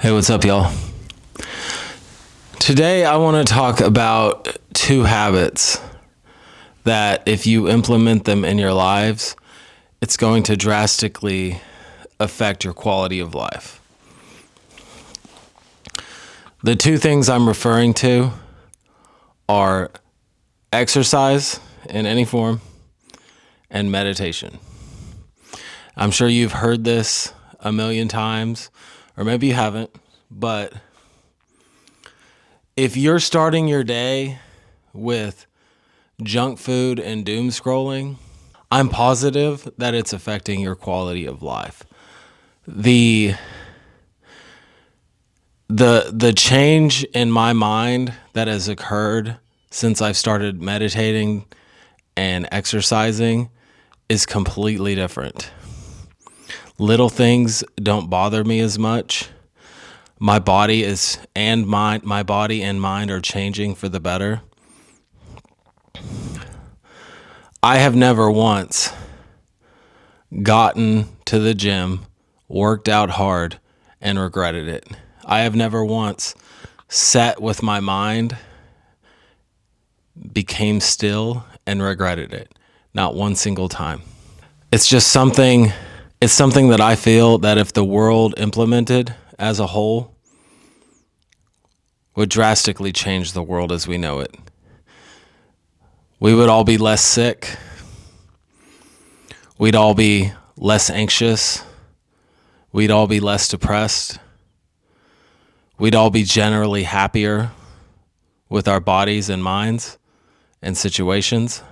Hey, what's up, y'all? Today, I want to talk about two habits that if you implement them in your lives, it's going to drastically affect your quality of life. The two things I'm referring to are exercise in any form and meditation. I'm sure you've heard this a million times, or maybe you haven't, but if you're starting your day with junk food and doom scrolling, I'm positive that it's affecting your quality of life. The change in my mind that has occurred since I've started meditating and exercising is completely different. Little things don't bother me as much. My body and mind are changing for the better. I have never once gotten to the gym, worked out hard, and regretted it. I have never once sat with my mind, became still, and regretted it. Not one single time. It's something that I feel that if the world implemented as a whole would drastically change the world as we know it. We would all be less sick. We'd all be less anxious. We'd all be less depressed. We'd all be generally happier with our bodies and minds and situations.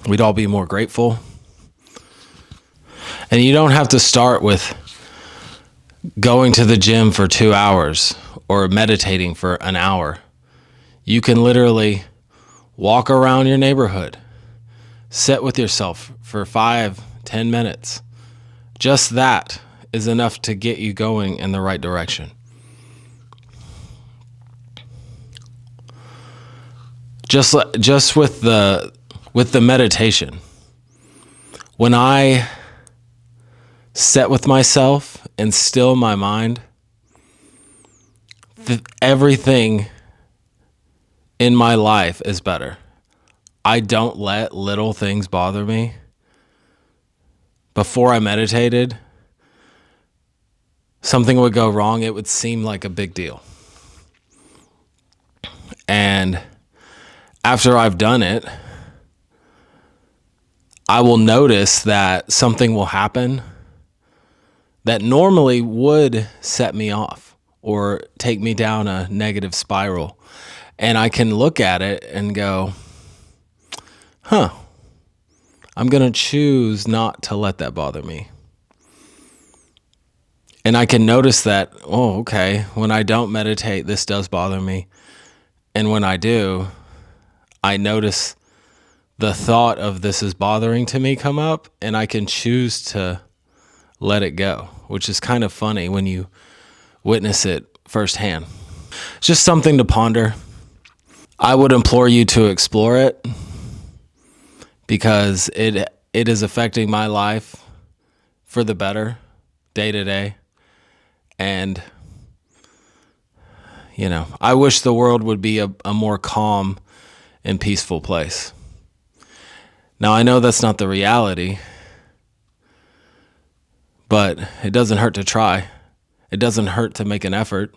We'd all be more grateful. And you don't have to start with going to the gym for 2 hours or meditating for an hour. You can literally walk around your neighborhood, sit with yourself for 5-10 minutes. Just that is enough to get you going in the right direction. Just with the meditation. When I sit with myself and still my mind, everything in my life is better. I don't let little things bother me. Before I meditated, something would go wrong, it would seem like a big deal. And after I've done it, I will notice that something will happen that normally would set me off or take me down a negative spiral. And I can look at it and go, I'm going to choose not to let that bother me. And I can notice that, okay, when I don't meditate, this does bother me. And when I do, I notice the thought of this is bothering to me come up, and I can choose to let it go, which is kind of funny when you witness it firsthand. It's just something to ponder. I would implore you to explore it because it is affecting my life for the better day to day. And, I wish the world would be a more calm and peaceful place. Now, I know that's not the reality, but it doesn't hurt to try. It doesn't hurt to make an effort.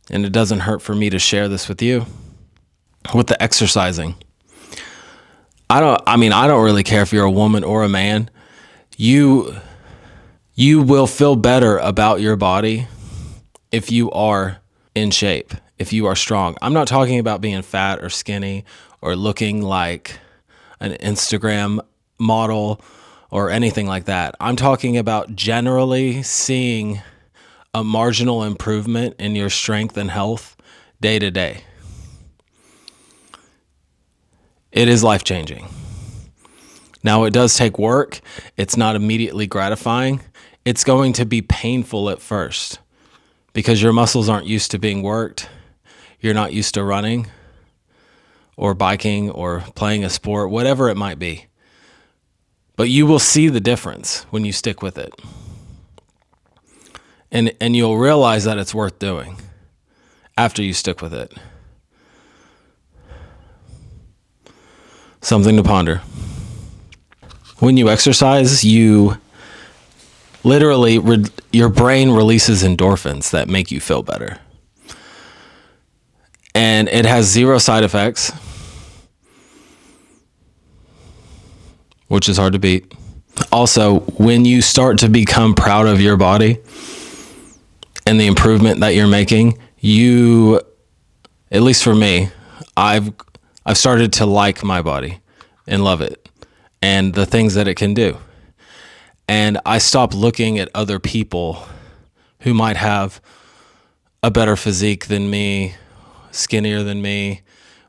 And it doesn't hurt for me to share this with you. With the exercising. I don't really care if you're a woman or a man. You will feel better about your body if you are in shape, if you are strong. I'm not talking about being fat or skinny or looking like an Instagram model or anything like that. I'm talking about generally seeing a marginal improvement in your strength and health day to day. It is life-changing. Now, it does take work. It's not immediately gratifying. It's going to be painful at first because your muscles aren't used to being worked. You're not used to running or biking or playing a sport, whatever it might be. But you will see the difference when you stick with it. And you'll realize that it's worth doing after you stick with it. Something to ponder. When you exercise, you literally, your brain releases endorphins that make you feel better. And it has 0 side effects, which is hard to beat. Also, when you start to become proud of your body and the improvement that you're making, you, at least for me, I've started to like my body and love it and the things that it can do. And I stopped looking at other people who might have a better physique than me, skinnier than me,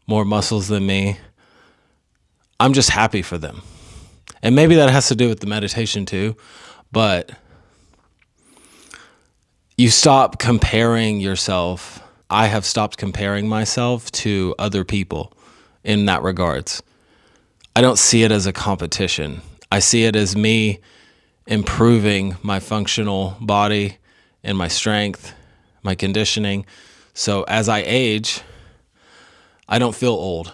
more muscles than me. I'm just happy for them. And maybe that has to do with the meditation too, but you stop comparing yourself. I have stopped comparing myself to other people in that regards. I don't see it as a competition. I see it as me improving my functional body and my strength, my conditioning. So as I age, I don't feel old.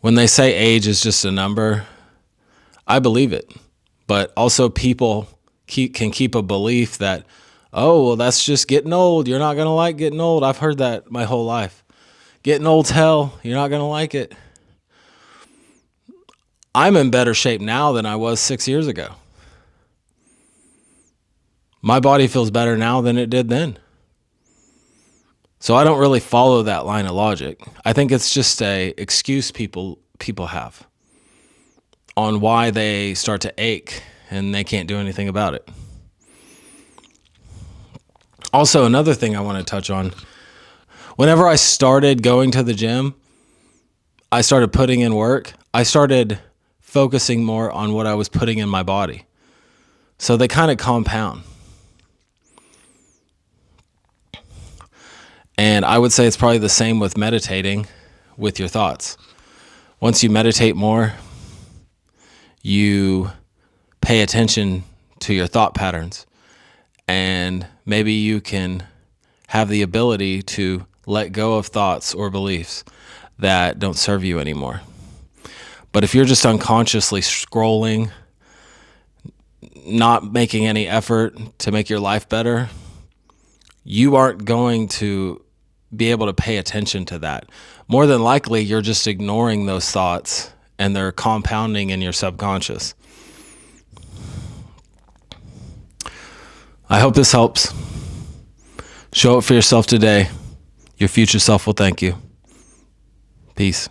When they say age is just a number, I believe it. But also people can keep a belief that, oh, well, that's just getting old. You're not going to like getting old. I've heard that my whole life. Getting old's hell. You're not going to like it. I'm in better shape now than I was 6 years ago. My body feels better now than it did then. So I don't really follow that line of logic. I think it's just a excuse people have on why they start to ache and they can't do anything about it. Also, another thing I want to touch on, whenever I started going to the gym, I started putting in work, I started focusing more on what I was putting in my body. So they kind of compound. And I would say it's probably the same with meditating with your thoughts. Once you meditate more, you pay attention to your thought patterns, and maybe you can have the ability to let go of thoughts or beliefs that don't serve you anymore. But if you're just unconsciously scrolling, not making any effort to make your life better, you aren't going to be able to pay attention to that. More than likely, you're just ignoring those thoughts and they're compounding in your subconscious. I hope this helps. Show it for yourself today. Your future self will thank you. Peace.